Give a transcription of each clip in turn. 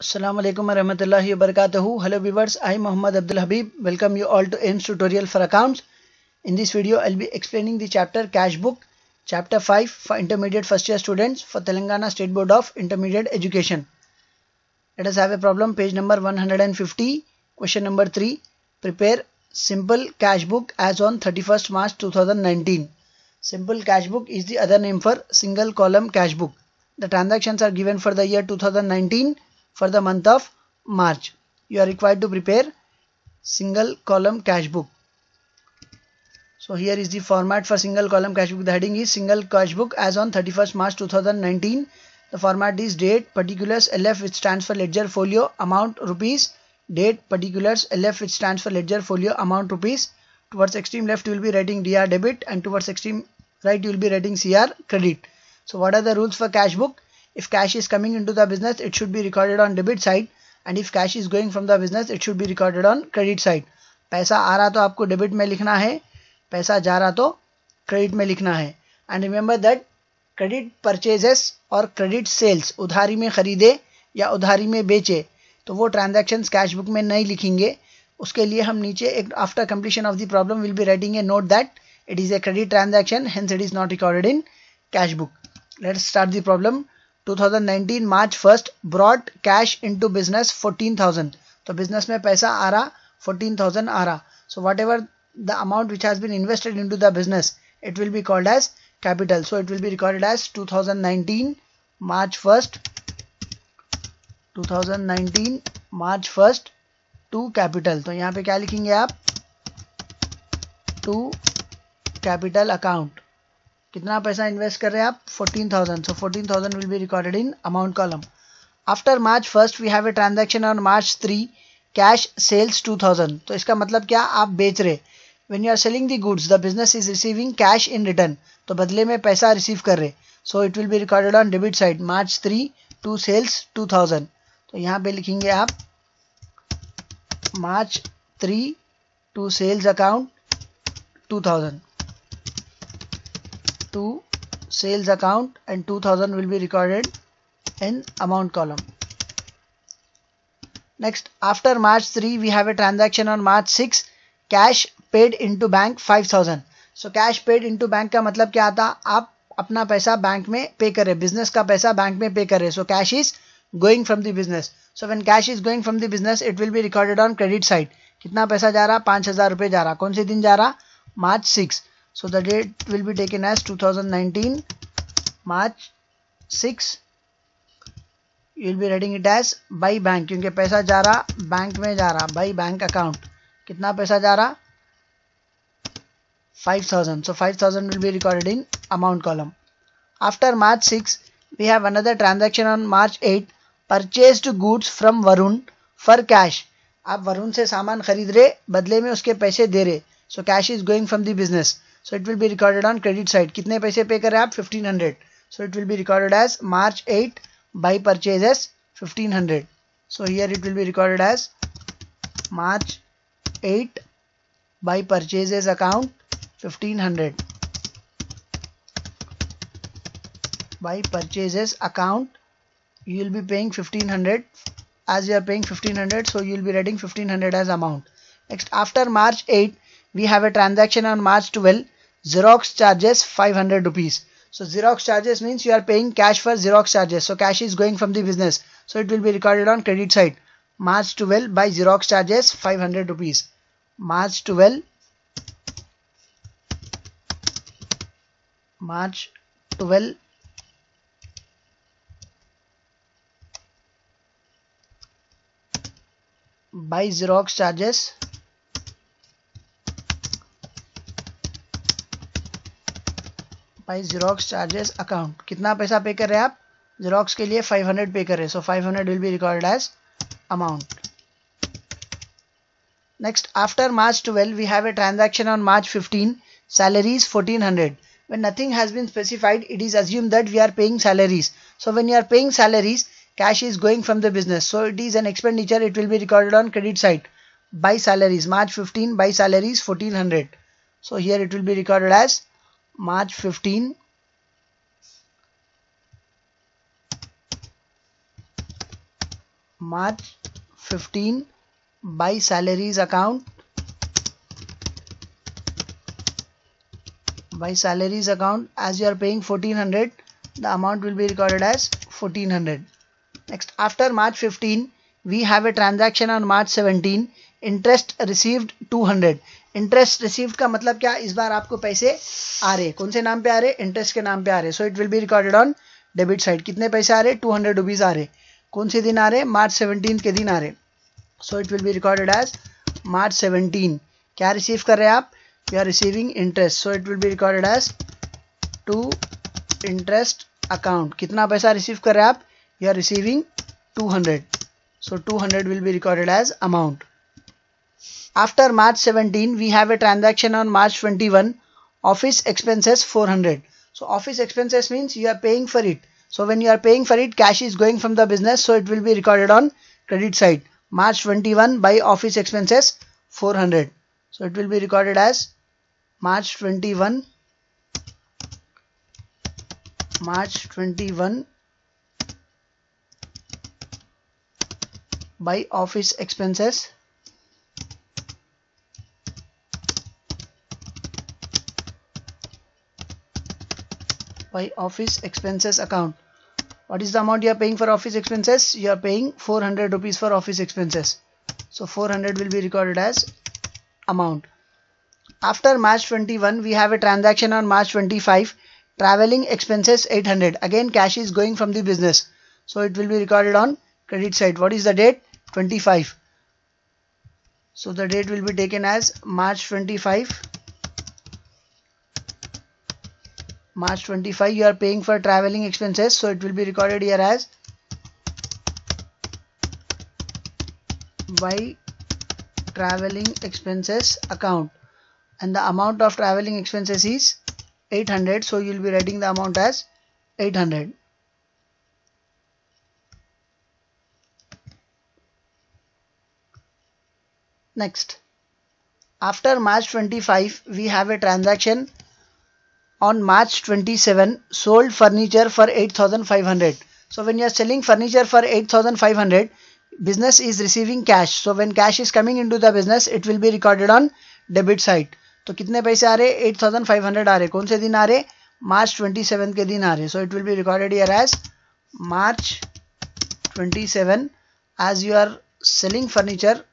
Assalamu alaikum warahmatullahi wabarakatuh. Hello viewers, I am Muhammad Abdul Habib. Welcome you all to AIMS tutorial for accounts. In this video, I'll be explaining the chapter Cash Book, chapter 5 for intermediate first year students for Telangana State Board of Intermediate Education. Let us have a problem, page number 150, question number 3. Prepare simple cash book as on 31st March 2019. Simple cash book is the other name for single column cash book. The transactions are given for the year 2019 for the month of March. You are required to prepare single column cash book. So here is the format for single column cash book. The heading is single cash book as on 31st March 2019. The format is date, particulars, LF which stands for ledger folio, amount rupees, date, particulars, LF which stands for ledger folio, amount rupees. Towards extreme left you will be writing DR debit and towards extreme right you will be writing CR credit. So what are the rules for cash book? If cash is coming into the business, it should be recorded on debit side, and if cash is going from the business, it should be recorded on credit side. पैसा आ रहा तो आपको debit में लिखना है, पैसा जा रहा तो क्रेडिट में लिखना है. And remember that credit purchases और क्रेडिट सेल्स, उधारी में खरीदे या उधारी में बेचे, तो वो ट्रांजैक्शंस कैश बुक में नहीं लिखेंगे. उसके लिए हम नीचे एक after completion of the problem will be writing a note that it is a credit transaction, hence it is not recorded in cash book. Let's start the problem. 2019 March 1st brought cash into business 14,000. तो business में पैसा आ रहा 14,000 आ रहा. So whatever the amount which has been invested into the business, it will be called as capital. So it will be recorded as 2019 March 1st 2019 March 1st to capital. तो यहाँ पे क्या लिखेंगे आप? To capital account. कितना पैसा invest कर रहे हैं आप? 14,000. So 14,000 will be recorded in amount column. After March 1st we have a transaction on March 3, cash sales 2,000. तो इसका मतलब क्या? आप बेच रहे. When you are selling the goods, the business is receiving cash in return. तो बदले में पैसा रिसीव कर रहे. So it will be recorded on debit side. March 3 to sales 2,000. तो यहाँ पे लिखेंगे आप March 3 to sales account 2,000. To sales account, and 2,000 will be recorded in amount column. Next, after March 3 we have a transaction on March 6, cash paid into bank 5,000. So cash paid into bank का मतलब क्या आता? आप अपना पैसा bank में पे कर रहे, बिजनेस का पैसा बैंक में पे कर रहे. So cash is going from the business. So when cash is going from the business, it will be recorded on credit side. कितना पैसा जा रहा? 5,000 रुपये जा रहा. कौन से दिन जा रहा? March 6. So the date will be taken as 2019 March 6. You will be writing it as by bank, क्योंकि पैसा जा रहा बैंक में जा रहा, by bank account. कितना पैसा जा रहा? 5,000. So 5,000 will be recorded in amount column. After March 6 we have another transaction on March 8, purchased goods from Varun for cash. आप वरुण से सामान खरीद रहे, बदले में उसके पैसे दे रहे. So cash is going from the business. So it will be recorded on credit side. कितने पैसे पे कर रहे हैं आप? 1500. So it will be recorded as March 8 by purchases 1500. So here it will be recorded as March 8 by purchases account 1500. By purchases account you will be paying 1500. As you are paying 1500, so you will be writing 1500 as amount. Next, after March 8 we have a transaction on March 12, Xerox charges 500 rupees. So Xerox charges means you are paying cash for Xerox charges. So cash is going from the business. So it will be recorded on credit side. March 12 by Xerox charges 500 rupees. March 12 by Xerox charges by Xerox charges account. कितना पैसा पे कर रहे हैं आप? Xerox के लिए 500 पे कर रहे हैं. So 500 will be recorded as amount. Next, after March 12 we have a transaction on March 15, salaries 1400. When nothing has been specified, it is assumed that we are paying salaries. So when you are paying salaries, cash is going from the business. So it is an expenditure. It will be recorded on credit side by salaries. March 15 by salaries 1400. So here it will be recorded as March 15 March 15 by salaries account. By salaries account, as you are paying 1400, the amount will be recorded as 1400. Next, after March 15, we have a transaction on March 17. Interest received 200. Interest received का मतलब क्या, इस बार आपको पैसे आ रहे, कौन से नाम पे आ रहे, इंटरेस्ट के नाम पे आ रहे. So it will be recorded on debit side. कितने पैसे आ रहे, 200 रुपीज आ रहे. कौन से दिन आ रहे, मार्च 17 के दिन आ रहे. So it will be recorded as March 17. क्या रिसीव कर रहे हैं आप, you are receiving interest. So it will be recorded as to interest account. कितना पैसा रिसीव कर रहे हैं आप, you are receiving 200. So 200 will be recorded as amount. After March 17, we have a transaction on March 21. Office expenses 400. So office expenses means you are paying for it. So when you are paying for it, cash is going from the business. So it will be recorded on credit side. March 21 by office expenses 400. So it will be recorded as March 21. March 21 by office expenses account. What is the amount you are paying for office expenses? You are paying 400 rupees for office expenses. So 400 will be recorded as amount. After March 21, we have a transaction on March 25. Traveling expenses 800. Again, cash is going from the business. So it will be recorded on credit side. What is the date? 25. So the date will be taken as March 25. March 25, you are paying for traveling expenses, so it will be recorded here as by traveling expenses account, and the amount of traveling expenses is 800, so you will be writing the amount as 800. Next, after March 25, we have a transaction on March 27, sold furniture for 8,500. So when you are selling furniture for 8,500, business is receiving cash. So when cash is coming into the business, it will be recorded on debit side. तो कितने पैसे आ रहे, 8,500 आ रहे. कौन से दिन आ रहे, March 27 के दिन आ रहे. So it will be recorded here as March 27. As you are selling furniture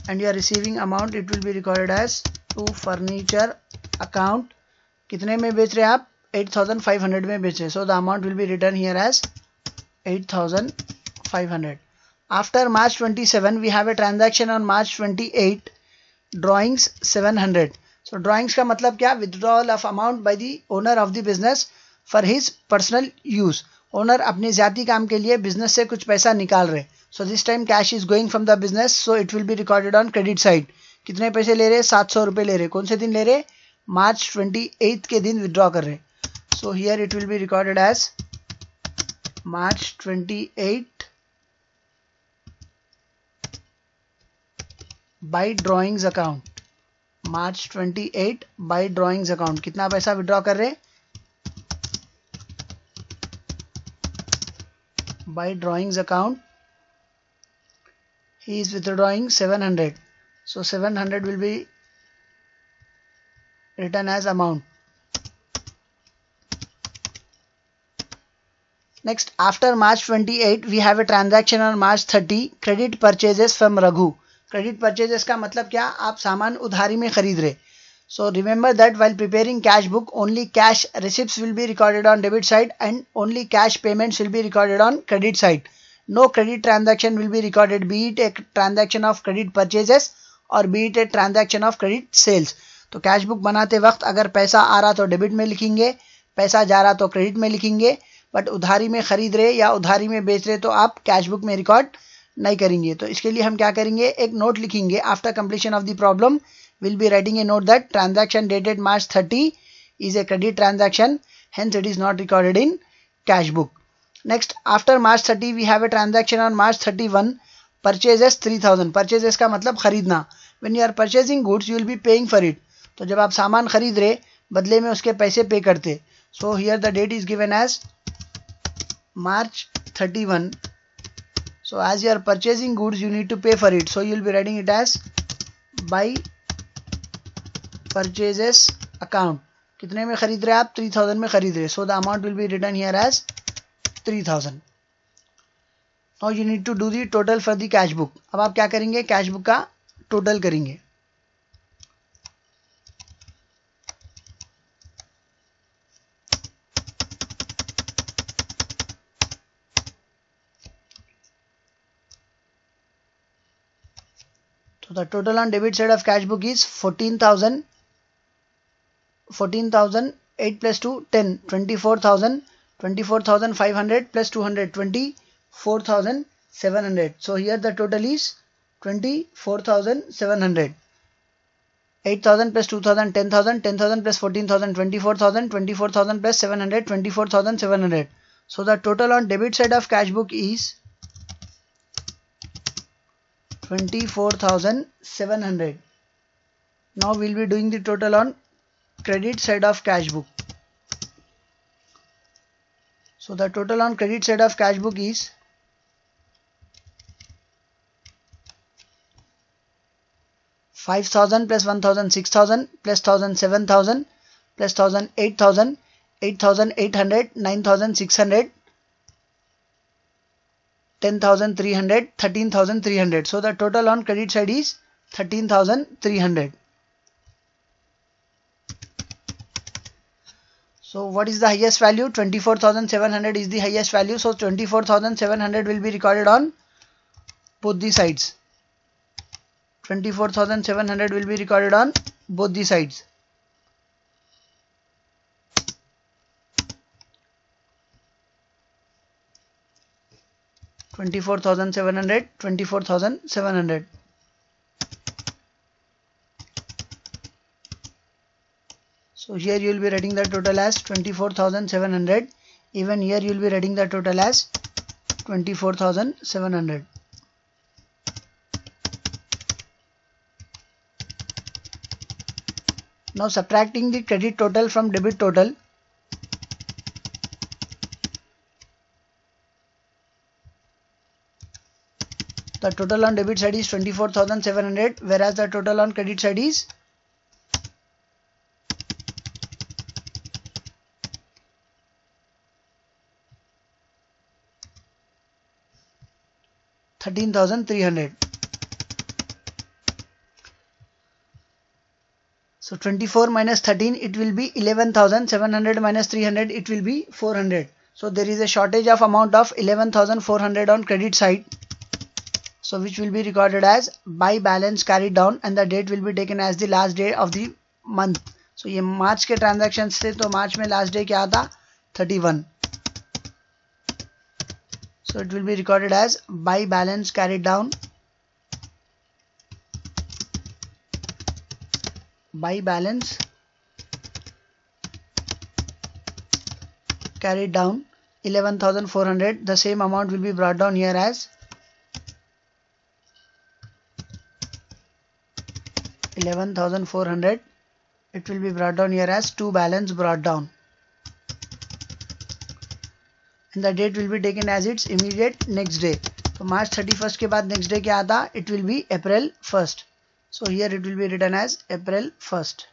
and you are receiving amount, it will be recorded as to furniture account. कितने में बेच रहे हैं आप, 8,500 में बेच रहे. So the amount will be written here as 8,500. After March 27, we have a transaction on March 28. Drawings 700. So drawings का मतलब क्या, withdrawal of amount by the owner of the business for his personal use. Owner अपने ज़ाती काम के लिए business से कुछ पैसा निकाल रहे. So this time cash is going from the business, so it will be recorded on credit side. कितने पैसे ले रहे, 700 रुपये ले रहे. कौन से दिन ले रहे, March 28 के दिन withdraw कर रहे. So here it will be recorded as March 28 by drawings account. March 28 by drawings account. कितना पैसा withdraw कर रहे, by drawings account he is withdrawing 700. So 700 will be written as amount. Next, after March 28, we have a transaction on March 30. Credit purchases from Raghu. Credit purchases का मतलब क्या, आप सामान उधारी में खरीद रहे. So remember that while preparing cash book, only cash receipts will be recorded on debit side and only cash payments will be recorded on credit side. No credit transaction will be recorded, be it a transaction of credit purchases or be it a transaction of credit sales. तो cash book बनाते वक्त अगर पैसा आ रहा तो debit में लिखेंगे, पैसा जा रहा तो क्रेडिट में लिखेंगे, बट उधारी में खरीद रहे या उधारी में बेच रहे तो आप कैश बुक में रिकॉर्ड नहीं करेंगे. तो इसके लिए हम क्या करेंगे, एक नोट लिखेंगे. After completion of the problem will be writing a note that transaction dated March 30 is a credit transaction, hence it is not recorded in cash book. Next, after March 30 we have a transaction on March 31. Purchases 3000. Purchases का मतलब खरीदना. When you are purchasing goods you will be paying for it. तो जब आप सामान खरीद रहे बदले में उसके पैसे पे करते. So here the date is given as March 31. So as you are purchasing goods, you need to pay for it. So you will be writing it as by purchases account. कितने में खरीद रहे आप? 3000 में खरीद रहे. So the amount will be written here as 3000. Now you need to do the total for the cash book. अब आप क्या करेंगे? कैश बुक का टोटल करेंगे. So the total on debit side of cash book is 14,000. 8 plus 2, 10. 24,000. 24,500 plus 200. 24,700. So here the total is 24,700. 8,000 plus 2,000, 10,000. 10,000 plus 14,000, 24,000. 24,000 plus 700, 24,700. So the total on debit side of cash book is 24,700. Now we'll be doing the total on credit side of cash book. So the total on credit side of cash book is 5,000 plus 1,000, 6,000 plus 1,000, 7,000 plus 1,000, 8,000, 8,800, 9,600, 10,300, 13,300. So the total on credit side is 13,300. So what is the highest value? 24,700 is the highest value. So 24,700 will be recorded on both the sides. 24,700 will be recorded on both the sides. $24,700, $24,700. So here you will be writing the total as 24,700. Even here you will be writing the total as 24,700. Now subtracting the credit total from debit total. The total on debit side is 24,700, whereas the total on credit side is 13,300. So 24 minus 13, it will be 11,000. 700 minus 300, it will be 400. So there is a shortage of amount of 11,400 on credit side. So which will be recorded as by balance carried down, and the date will be taken as the last day of the month. So ये मार्च के transactions थे, तो मार्च में last day क्या था? 31. So it will be recorded as by balance carried down. By balance carried down 11,400. The same amount will be brought down here as 11,400. It will be brought down here as to balance brought down, and the date will be taken as its immediate next day. So March 31st के बाद next day क्या आता? It will be April 1st. So here it will be written as April 1st.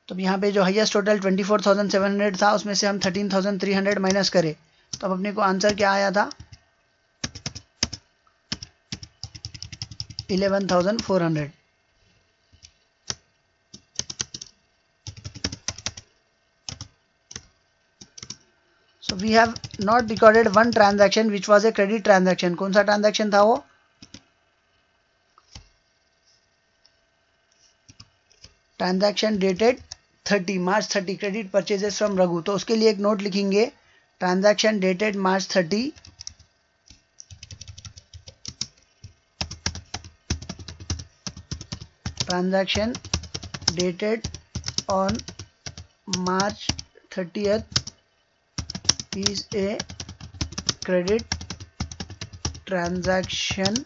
तो यहाँ पे जो highest total 24,700 था, उसमें से हम 13,300 माइनस करें, तो अब अपने को आंसर क्या आया था? 11,400. So we have not recorded one transaction which was a credit transaction. कौन सा transaction था वो? Transaction dated 30 March 30, credit purchases from Raghu. तो उसके लिए एक नोट लिखेंगे, transaction dated March 30. Transaction dated on March 30th is a credit transaction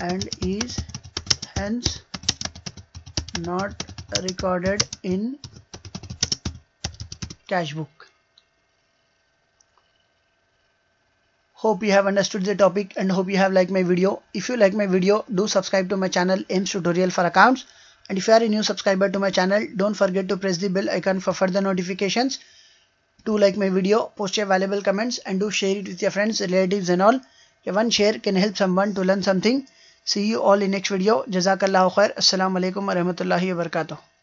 and is hence not recorded in cash book. Hope you have understood the topic and hope you have liked my video. If you like my video, do subscribe to my channel AIMS Tutorial for Accounts. And if you are a new subscriber to my channel, don't forget to press the bell icon for further notifications. Do like my video, post your valuable comments and do share it with your friends, relatives and all. One share can help someone to learn something. See you all in next video. Jazakallahu khair. Assalamu alaikum wa rahmatullahi wa barakatuh.